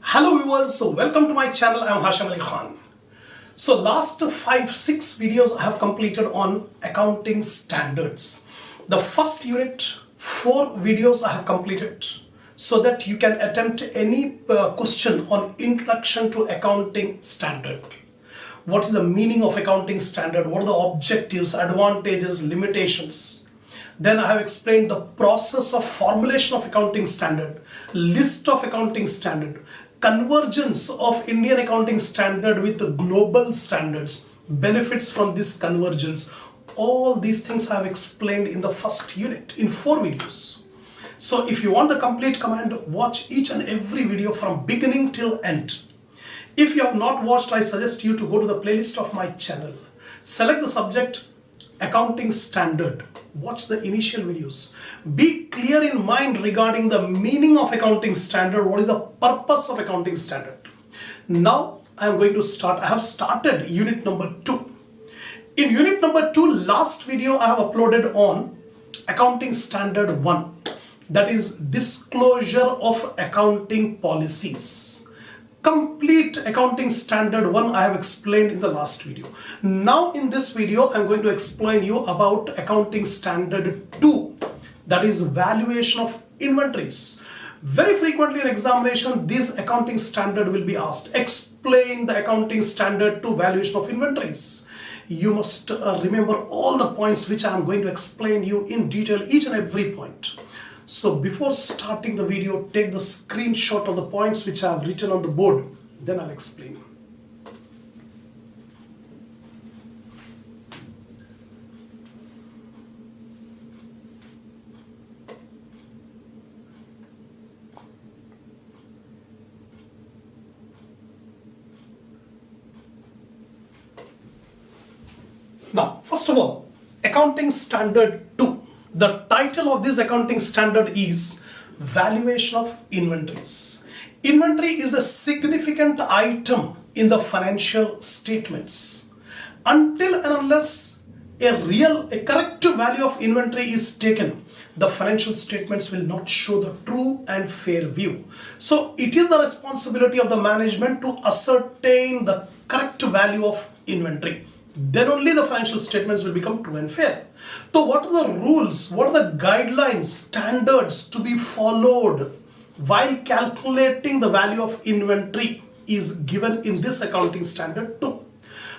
Hello viewers, so welcome to my channel. I am Hasham Ali Khan. So last 5-6 videos I have completed on accounting standards. The first unit, 4 videos I have completed so that you can attempt any question on introduction to accounting standard. What is the meaning of accounting standard? What are the objectives, advantages, limitations? Then I have explained the process of formulation of accounting standard, list of accounting standard, convergence of Indian accounting standard with the global standards, benefits from this convergence. All these things I have explained in the first unit in 4 videos. So if you want the complete command, watch each and every video from beginning till end. If you have not watched, I suggest you to go to the playlist of my channel. Select the subject accounting standard. Watch the initial videos. Be clear in mind regarding the meaning of accounting standard. What is the purpose of accounting standard? Now I am going to start. I have started unit number 2. In unit number 2, last video I have uploaded on accounting standard 1. That is disclosure of accounting policies. Complete accounting standard 1 I have explained in the last video. Now in this video I am going to explain you about accounting standard 2, that is valuation of inventories. Very frequently in examination this accounting standard will be asked. Explain the accounting standard 2 valuation of inventories. You must remember all the points which I am going to explain you in detail, each and every point. So before starting the video, take the screenshot of the points which I have written on the board, then I'll explain. Now, first of all, accounting standard 2. The title of this accounting standard is Valuation of Inventories. Inventory is a significant item in the financial statements. Until and unless a correct value of inventory is taken, the financial statements will not show the true and fair view. So it is the responsibility of the management to ascertain the correct value of inventory. Then only the financial statements will become true and fair. So what are the rules, what are the guidelines, standards to be followed while calculating the value of inventory is given in this accounting standard 2.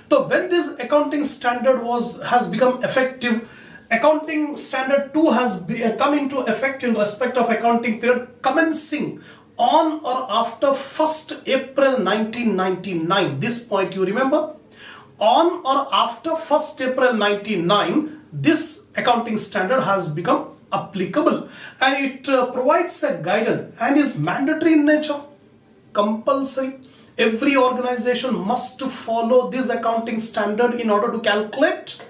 So when this accounting standard has become effective, accounting standard 2 has come into effect in respect of accounting period commencing on or after 1st April 1999. This point you remember? On or after 1st April 1999, this accounting standard has become applicable and it provides a guidance and is mandatory in nature, compulsory. Every organization must follow this accounting standard in order to calculate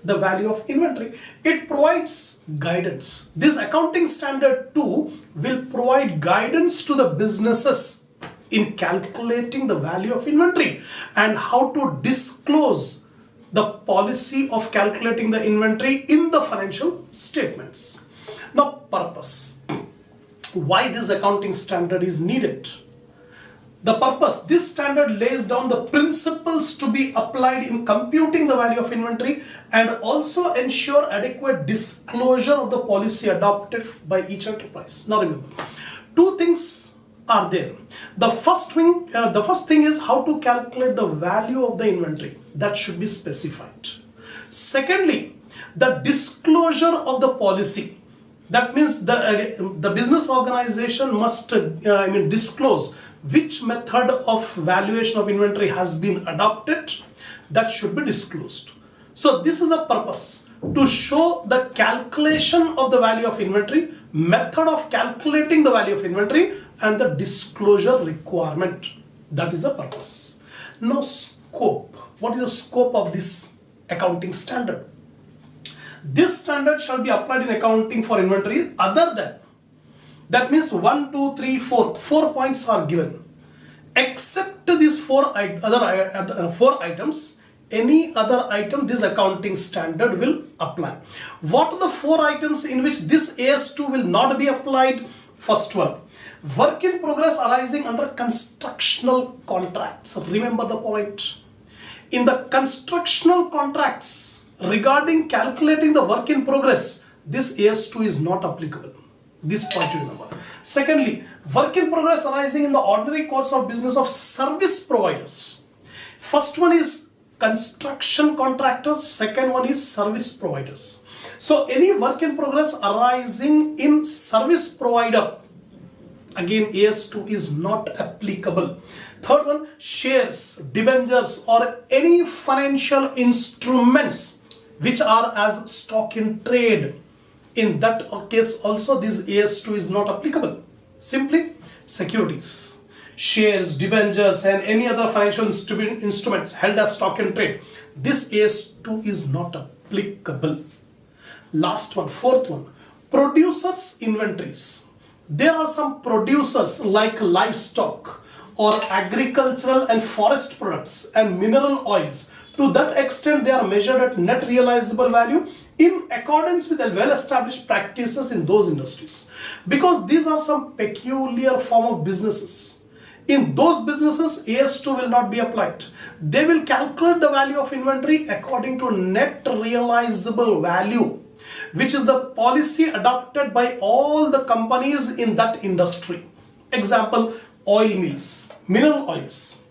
the value of inventory. It provides guidance. This accounting standard 2 will provide guidance to the businesses in calculating the value of inventory and how to disclose the policy of calculating the inventory in the financial statements. Now, purpose. Why this accounting standard is needed? The purpose, this standard lays down the principles to be applied in computing the value of inventory and also ensure adequate disclosure of the policy adopted by each enterprise. Now remember, 2 things are there. The first thing is how to calculate the value of the inventory. That should be specified. Secondly, the disclosure of the policy. That means the business organization must disclose which method of valuation of inventory has been adopted. That should be disclosed. So this is the purpose, to show the calculation of the value of inventory, method of calculating the value of inventory, and the disclosure requirement. That is the purpose. Now scope. What is the scope of this accounting standard? This standard shall be applied in accounting for inventory other than, that means 1, 2, 3, 4. 4 points are given. Except these 4 items, any other item this accounting standard will apply. What are the 4 items in which this AS2 will not be applied? First one, Work in progress arising under constructional contracts. Remember the point. In the constructional contracts regarding calculating the work in progress, this AS2 is not applicable. This point you remember. Secondly, work in progress arising in the ordinary course of business of service providers. First one is construction contractors, second one is service providers. So any work in progress arising in service provider, again AS2 is not applicable. Third one, shares, debentures or any financial instruments which are as stock in trade. In that case also this AS2 is not applicable. Simply securities, shares, debentures and any other financial instruments held as stock in trade. This AS2 is not applicable. Last one, fourth one, producers' inventories. There are some producers like livestock or agricultural and forest products and mineral oils. To that extent, they are measured at net realizable value in accordance with the well-established practices in those industries. Because these are some peculiar form of businesses. In those businesses, AS2 will not be applied. They will calculate the value of inventory according to net realizable value, which is the policy adopted by all the companies in that industry. Example, oil mills, mineral oils.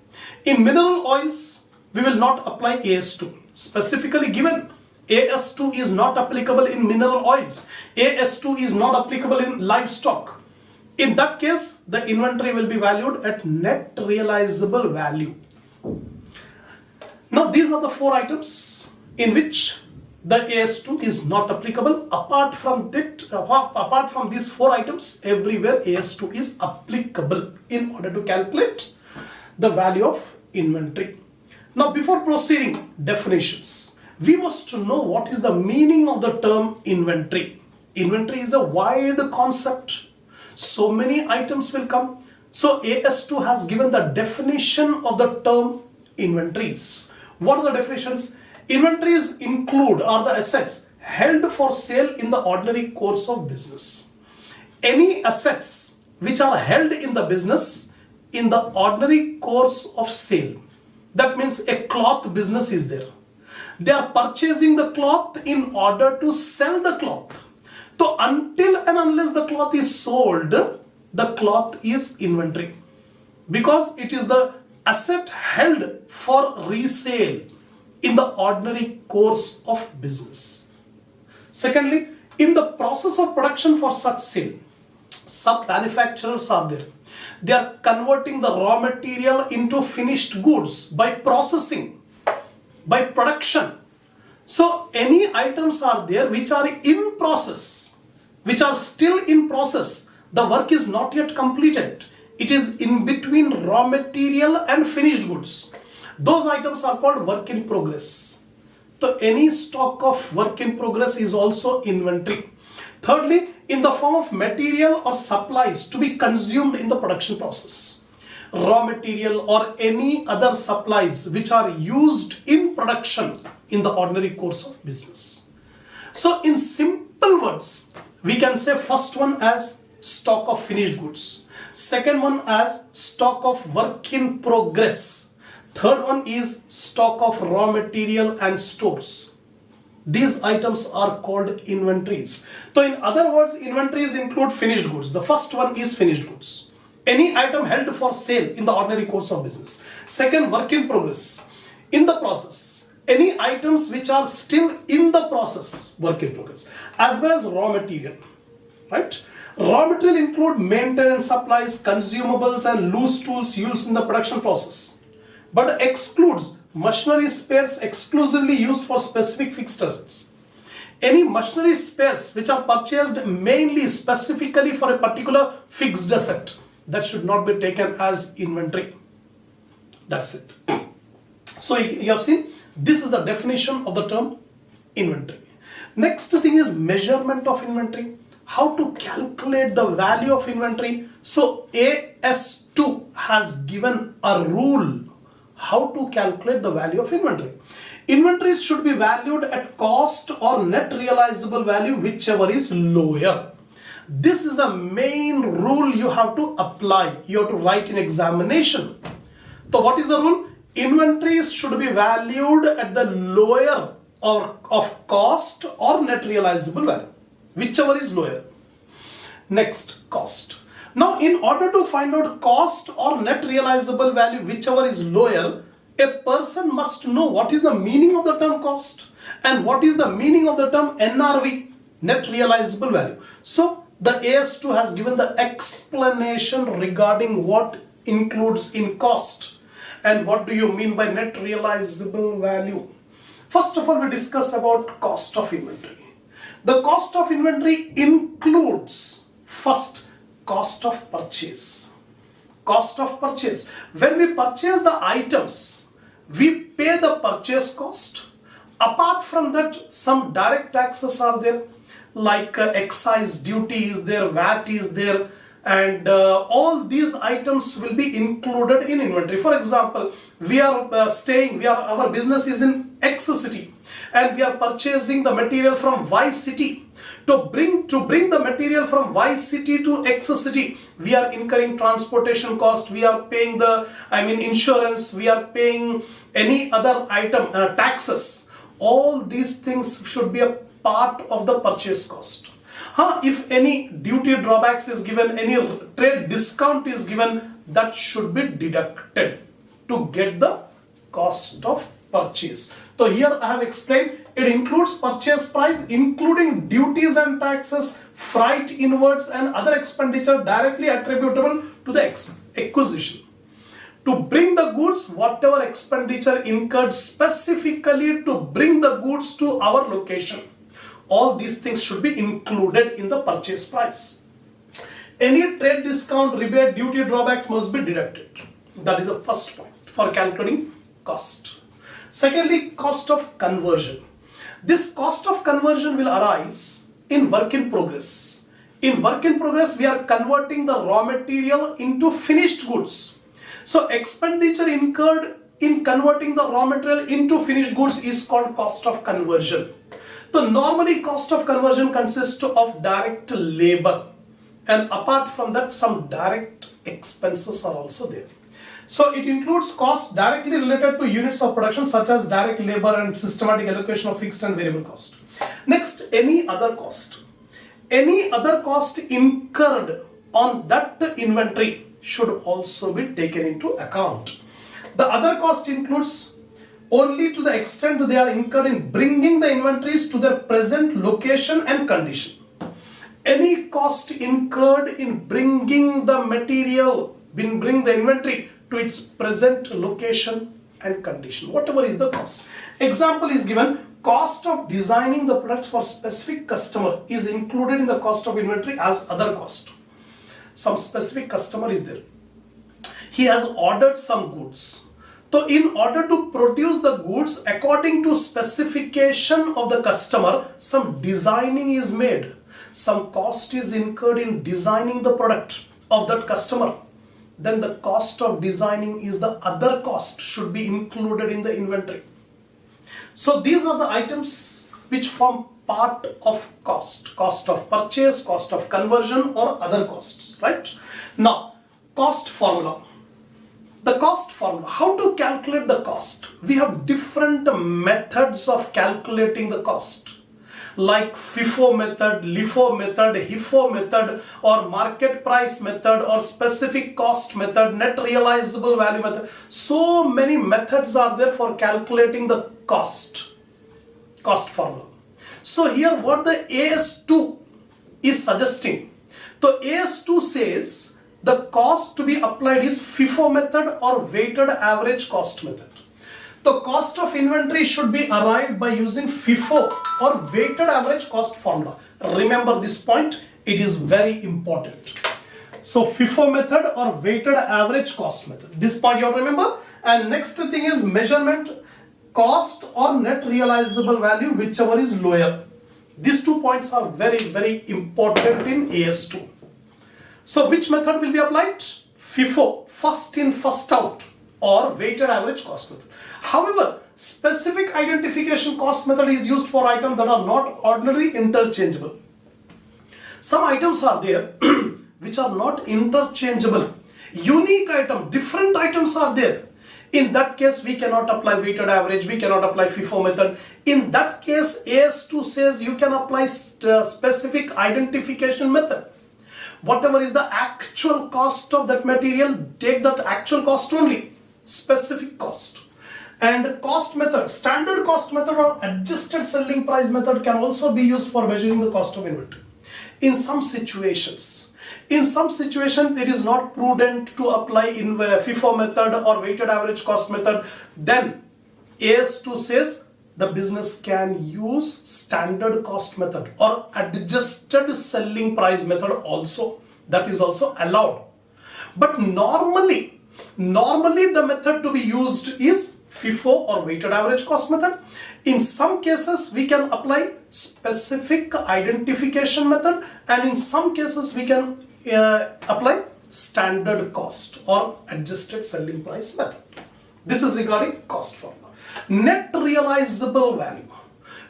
In mineral oils, we will not apply AS2. Specifically given, AS2 is not applicable in mineral oils. AS2 is not applicable in livestock. In that case, the inventory will be valued at net realizable value. Now, these are the four items in which the AS2 is not applicable. Apart from these four items, everywhere AS2 is applicable in order to calculate the value of inventory. Now, before proceeding, definitions. We must know what is the meaning of the term inventory. Inventory is a wide concept. So many items will come. So AS2 has given the definition of the term inventories. What are the definitions? Inventories include are the assets held for sale in the ordinary course of business. Any assets which are held in the business in the ordinary course of sale. That means a cloth business is there. They are purchasing the cloth in order to sell the cloth. So until and unless the cloth is sold, the cloth is inventory. Because it is the asset held for resale in the ordinary course of business. Secondly, in the process of production for such sale, some manufacturers are there. They are converting the raw material into finished goods by processing, by production. So any items are there which are in process, which are still in process. The work is not yet completed. It is in between raw material and finished goods. Those items are called work in progress. So any stock of work in progress is also inventory. Thirdly, in the form of material or supplies to be consumed in the production process. Raw material or any other supplies which are used in production in the ordinary course of business. So in simple words, we can say first one as stock of finished goods. Second one as stock of work in progress. Third one is stock of raw material and stores. These items are called inventories. So in other words, inventories include finished goods. The first one is finished goods. Any item held for sale in the ordinary course of business. Second, work in progress. In the process. Any items which are still in the process, work in progress. As well as raw material. Right? Raw material include maintenance supplies, consumables and loose tools used in the production process. But excludes machinery spares exclusively used for specific fixed assets. Any machinery spares which are purchased mainly specifically for a particular fixed asset, that should not be taken as inventory. That's it. So you have seen, this is the definition of the term inventory. Next thing is measurement of inventory. How to calculate the value of inventory. So AS2 has given a rule how to calculate the value of inventory. Inventories should be valued at cost or net realizable value, whichever is lower. This is the main rule you have to apply. You have to write in examination. So what is the rule? Inventories should be valued at the lower or of cost or net realizable value, whichever is lower. Next, cost. Now, in order to find out cost or net realizable value, whichever is lower, a person must know what is the meaning of the term cost and what is the meaning of the term NRV, net realizable value. So, the AS2 has given the explanation regarding what includes in cost and what do you mean by net realizable value. First of all, we discuss about cost of inventory. The cost of inventory includes first cost of purchase. Cost of purchase. When we purchase the items, we pay the purchase cost. Apart from that, some direct taxes are there, like excise duty is there, VAT is there, and all these items will be included in inventory. For example, our business is in X city and we are purchasing the material from Y city. To bring the material from Y city to X city, we are incurring transportation cost, we are paying insurance, we are paying any other item, taxes. All these things should be a part of the purchase cost. If any duty drawbacks is given, any trade discount is given, that should be deducted to get the cost of purchase. So here I have explained, it includes purchase price including duties and taxes, freight inwards and other expenditure directly attributable to the acquisition. To bring the goods, whatever expenditure incurred specifically to bring the goods to our location. All these things should be included in the purchase price. Any trade discount, rebate, duty drawbacks must be deducted. That is the first point for calculating cost. Secondly, cost of conversion. This cost of conversion will arise in work in progress. In work in progress, we are converting the raw material into finished goods. So expenditure incurred in converting the raw material into finished goods is called cost of conversion. So normally cost of conversion consists of direct labor, and apart from that some direct expenses are also there. So it includes costs directly related to units of production such as direct labor and systematic allocation of fixed and variable cost. Next, any other cost. Any other cost incurred on that inventory should also be taken into account. The other cost includes only to the extent they are incurred in bringing the inventories to their present location and condition. Any cost incurred in bringing the material, bring the inventory to its present location and condition, whatever is the cost. Example is given, cost of designing the products for specific customer is included in the cost of inventory as other cost. Some specific customer is there. He has ordered some goods. So in order to produce the goods according to specification of the customer, some designing is made. Some cost is incurred in designing the product of that customer. Then the cost of designing is the other cost, should be included in the inventory. So these are the items which form part of cost. Cost of purchase, cost of conversion or other costs, right? Now, cost formula. The cost formula, how to calculate the cost? We have different methods of calculating the cost, like FIFO method, LIFO method, HIFO method, or market price method, or specific cost method, net realizable value method. So many methods are there for calculating the cost formula. So here what the AS2 is suggesting. So AS2 says the cost to be applied is FIFO method or weighted average cost method. The cost of inventory should be arrived by using FIFO or weighted average cost formula. Remember this point, it is very important. So FIFO method or weighted average cost method. This point you have to remember. And next thing is measurement, cost or net realizable value, whichever is lower. These 2 points are very, very important in AS2. So which method will be applied? FIFO, first in, first out, or weighted average cost method. However, specific identification cost method is used for items that are not ordinarily interchangeable. Some items are there which are not interchangeable. Unique item, different items are there. In that case, we cannot apply weighted average, we cannot apply FIFO method. In that case, AS2 says you can apply specific identification method. Whatever is the actual cost of that material, take that actual cost only, specific cost. And cost method, standard cost method or adjusted selling price method can also be used for measuring the cost of inventory. In some situations, it is not prudent to apply in FIFO method or weighted average cost method. Then AS2 says the business can use standard cost method or adjusted selling price method also. That is also allowed. But normally the method to be used is FIFO or weighted average cost method. In some cases, we can apply specific identification method, and in some cases, we can apply standard cost or adjusted selling price method. This is regarding cost formula. Net realizable value.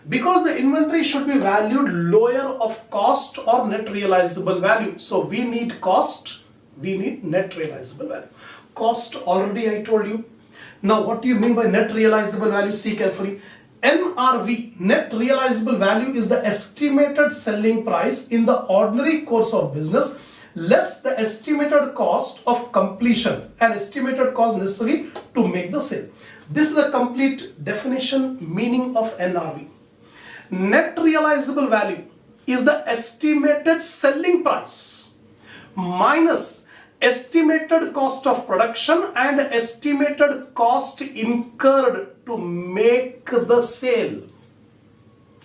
Because the inventory should be valued lower of cost or net realizable value. So we need cost, we need net realizable value. Cost already I told you. Now what do you mean by net realizable value? See carefully. NRV, net realizable value, is the estimated selling price in the ordinary course of business less the estimated cost of completion and estimated cost necessary to make the sale. This is a complete definition meaning of NRV. Net realizable value is the estimated selling price minus estimated cost of production and estimated cost incurred to make the sale.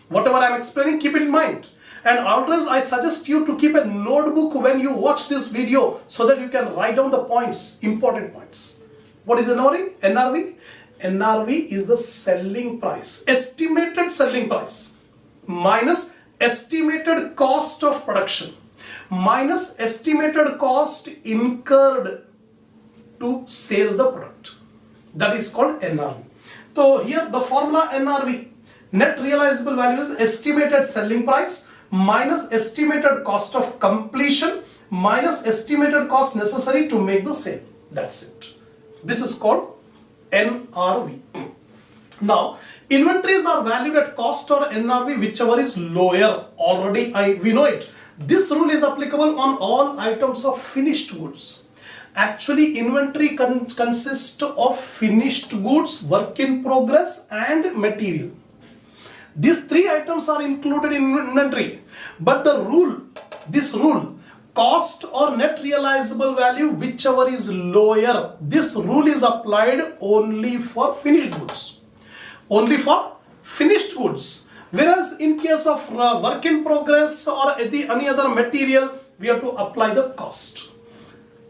Whatever I am explaining, keep it in mind. And always I suggest you to keep a notebook when you watch this video so that you can write down the points, important points. What is NRV? NRV? NRV is the selling price, estimated selling price minus estimated cost of production minus estimated cost incurred to sell the product. That is called NRV. So here the formula NRV, net realizable value, is estimated selling price minus estimated cost of completion minus estimated cost necessary to make the sale. That's it. This is called NRV. Now, inventories are valued at cost or NRV, whichever is lower. Already we know it. This rule is applicable on all items of finished goods. Actually, inventory consists of finished goods, work in progress, and material. These three items are included in inventory. But this rule, cost or net realizable value, whichever is lower, this rule is applied only for finished goods. Only for finished goods. Whereas in case of work in progress or any other material, we have to apply the cost.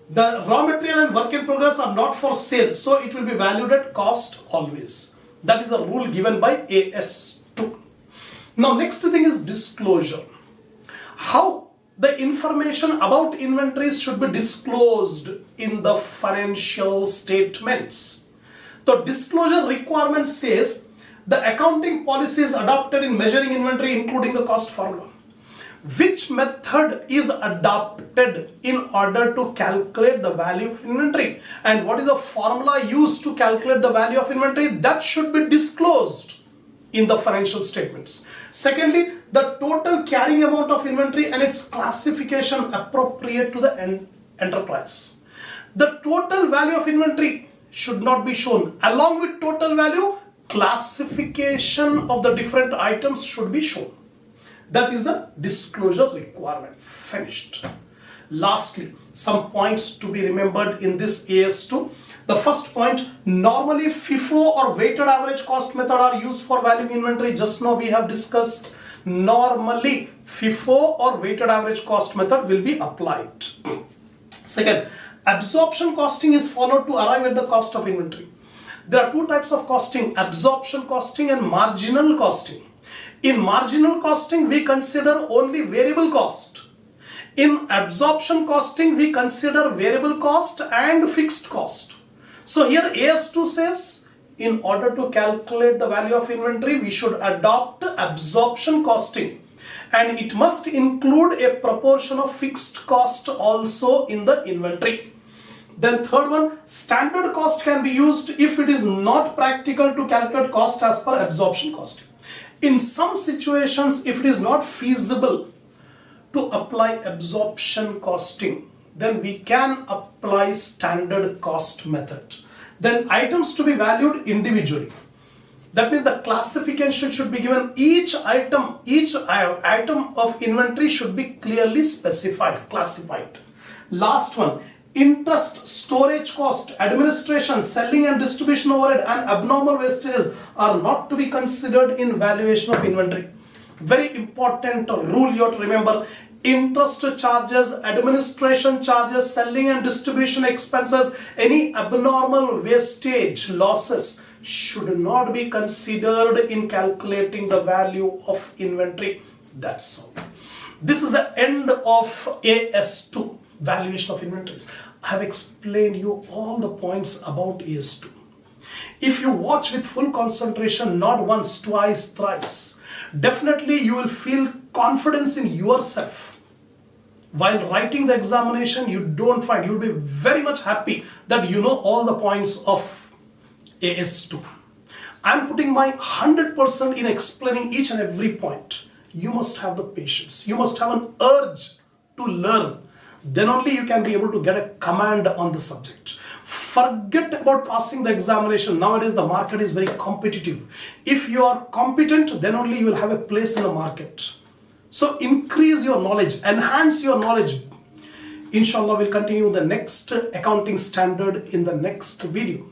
The raw material and work in progress are not for sale, so it will be valued at cost always. That is the rule given by AS2. Now next thing is disclosure. How the information about inventories should be disclosed in the financial statements. The disclosure requirement says the accounting policies adopted in measuring inventory, including the cost formula. Which method is adopted in order to calculate the value of inventory, and what is the formula used to calculate the value of inventory, that should be disclosed in the financial statements. Secondly, the total carrying amount of inventory and its classification appropriate to the enterprise. The total value of inventory should not be shown. Along with total value, classification of the different items should be shown. That is the disclosure requirement. Finished. Lastly, some points to be remembered in this AS2. The first point, normally FIFO or weighted average cost method are used for valuing inventory. Just now we have discussed, normally FIFO or weighted average cost method will be applied. Second, absorption costing is followed to arrive at the cost of inventory. There are two types of costing, absorption costing and marginal costing. In marginal costing, we consider only variable cost. In absorption costing, we consider variable cost and fixed cost. So here AS2 says, in order to calculate the value of inventory, we should adopt absorption costing. and it must include a proportion of fixed cost also in the inventory. Then third one, standard cost can be used if it is not practical to calculate cost as per absorption cost. In some situations, if it is not feasible to apply absorption costing, then we can apply standard cost method. Then items to be valued individually. That means the classification should be given. Each item of inventory should be clearly specified, classified. Last one, interest, storage cost, administration, selling and distribution overhead, and abnormal wastages are not to be considered in valuation of inventory. Very important rule you have to remember. Interest charges, administration charges, selling and distribution expenses, any abnormal wastage losses should not be considered in calculating the value of inventory. That's all. This is the end of AS2, valuation of inventories. I have explained you all the points about AS2. If you watch with full concentration, not once, twice, thrice, definitely you will feel confidence in yourself. While writing the examination, you will be very much happy that you know all the points of AS2. I am putting my 100% in explaining each and every point. You must have the patience. You must have an urge to learn. Then only you can be able to get a command on the subject. Forget about passing the examination. Nowadays the market is very competitive. If you are competent, then only you will have a place in the market. So increase your knowledge, enhance your knowledge. Inshallah, we'll continue the next accounting standard in the next video.